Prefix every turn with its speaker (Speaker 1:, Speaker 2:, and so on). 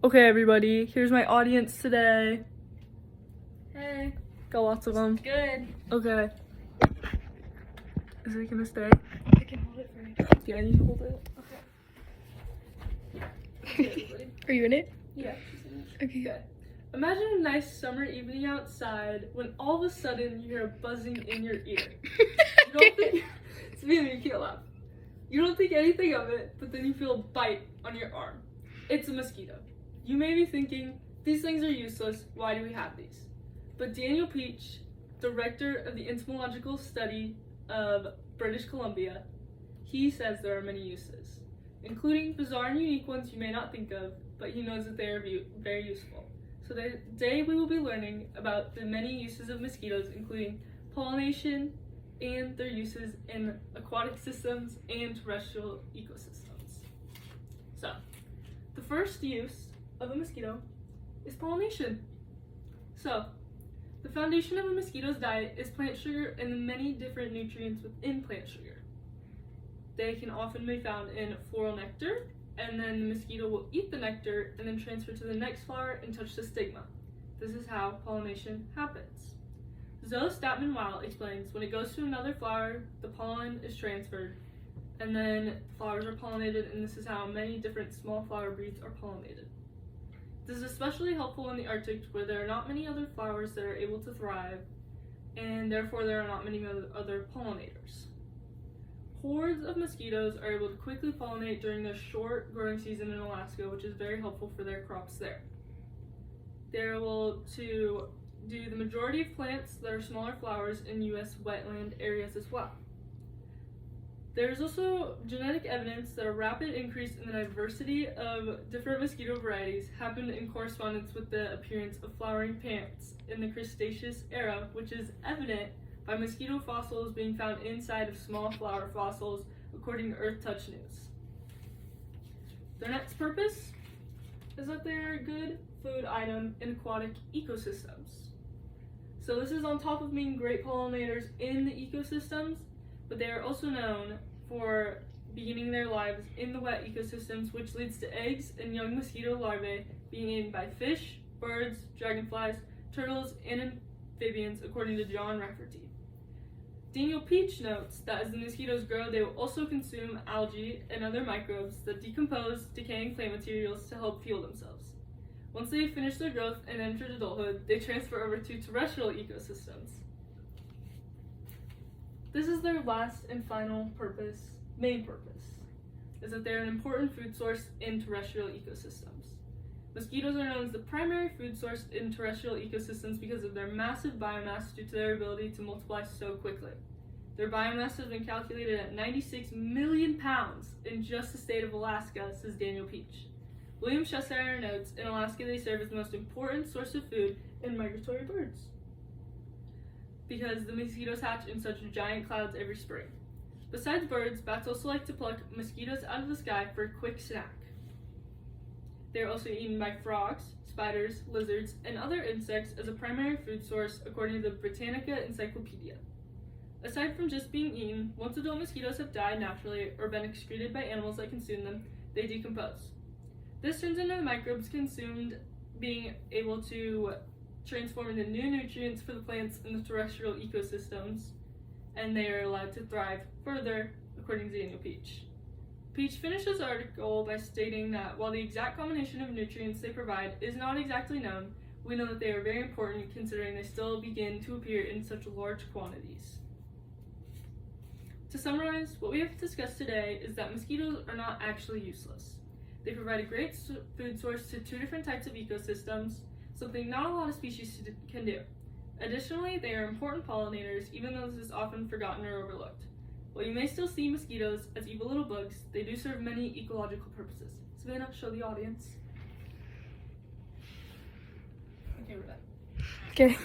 Speaker 1: Okay, everybody, here's my audience today.
Speaker 2: Hey.
Speaker 1: Got lots of them.
Speaker 2: Good.
Speaker 1: Okay. Is it gonna stay?
Speaker 2: I can hold it for you.
Speaker 1: Yeah, you can hold it.
Speaker 2: Okay. Are you in it?
Speaker 1: Yeah.
Speaker 2: Okay.
Speaker 1: Okay. Imagine a nice summer evening outside when all of a sudden you hear a buzzing in your ear. You don't think it's me, you can't laugh. You don't think anything of it, but then you feel a bite on your arm. It's a mosquito. You may be thinking, these things are useless, why do we have these? But Daniel Peach, director of the entomological study of British Columbia, he says there are many uses, including bizarre and unique ones you may not think of, but he knows that they are very useful. So today we will be learning about the many uses of mosquitoes, including pollination and their uses in aquatic systems and terrestrial ecosystems. So, the first use of a mosquito is pollination. So, the foundation of a mosquito's diet is plant sugar and the many different nutrients within plant sugar. They can often be found in floral nectar, and then the mosquito will eat the nectar and then transfer to the next flower and touch the stigma. This is how pollination happens. Zoe Statman-Weil explains when it goes to another flower, the pollen is transferred, and then flowers are pollinated, and this is how many different small flower breeds are pollinated. This is especially helpful in the Arctic, where there are not many other flowers that are able to thrive, and therefore there are not many other pollinators. Hordes of mosquitoes are able to quickly pollinate during the short growing season in Alaska, which is very helpful for their crops there. They're able to do the majority of plants that are smaller flowers in U.S. wetland areas as well. There's also genetic evidence that a rapid increase in the diversity of different mosquito varieties happened in correspondence with the appearance of flowering plants in the Cretaceous era, which is evident by mosquito fossils being found inside of small flower fossils, according to Earth Touch News. Their next purpose is that they're a good food item in aquatic ecosystems. So this is on top of being great pollinators in the ecosystems, but they are also known for beginning their lives in the wet ecosystems, which leads to eggs and young mosquito larvae being eaten by fish, birds, dragonflies, turtles, and amphibians, according to John Rafferty. Daniel Peach notes that as the mosquitoes grow, they will also consume algae and other microbes that decompose decaying plant materials to help fuel themselves. Once they have finished their growth and entered adulthood, they transfer over to terrestrial ecosystems. This is their last and final main purpose, is that they're an important food source in terrestrial ecosystems. Mosquitoes are known as the primary food source in terrestrial ecosystems because of their massive biomass due to their ability to multiply so quickly. Their biomass has been calculated at 96 million pounds in just the state of Alaska, says Daniel Peach. William Cheshire notes, in Alaska they serve as the most important source of food in migratory birds, because the mosquitoes hatch in such giant clouds every spring. Besides birds, bats also like to pluck mosquitoes out of the sky for a quick snack. They are also eaten by frogs, spiders, lizards, and other insects as a primary food source, according to the Britannica Encyclopedia. Aside from just being eaten, once adult mosquitoes have died naturally or been excreted by animals that consume them, they decompose. This turns into the microbes consumed being able to transform into new nutrients for the plants in the terrestrial ecosystems, and they are allowed to thrive further, according to Daniel Peach. Peach finishes the article by stating that while the exact combination of nutrients they provide is not exactly known, we know that they are very important considering they still begin to appear in such large quantities. To summarize, what we have discussed today is that mosquitoes are not actually useless. They provide a great food source to two different types of ecosystems, something not a lot of species can do. Additionally, they are important pollinators, even though this is often forgotten or overlooked. While you may still see mosquitoes as evil little bugs, they do serve many ecological purposes. Savannah, show the audience. Okay, we're done.
Speaker 2: Okay.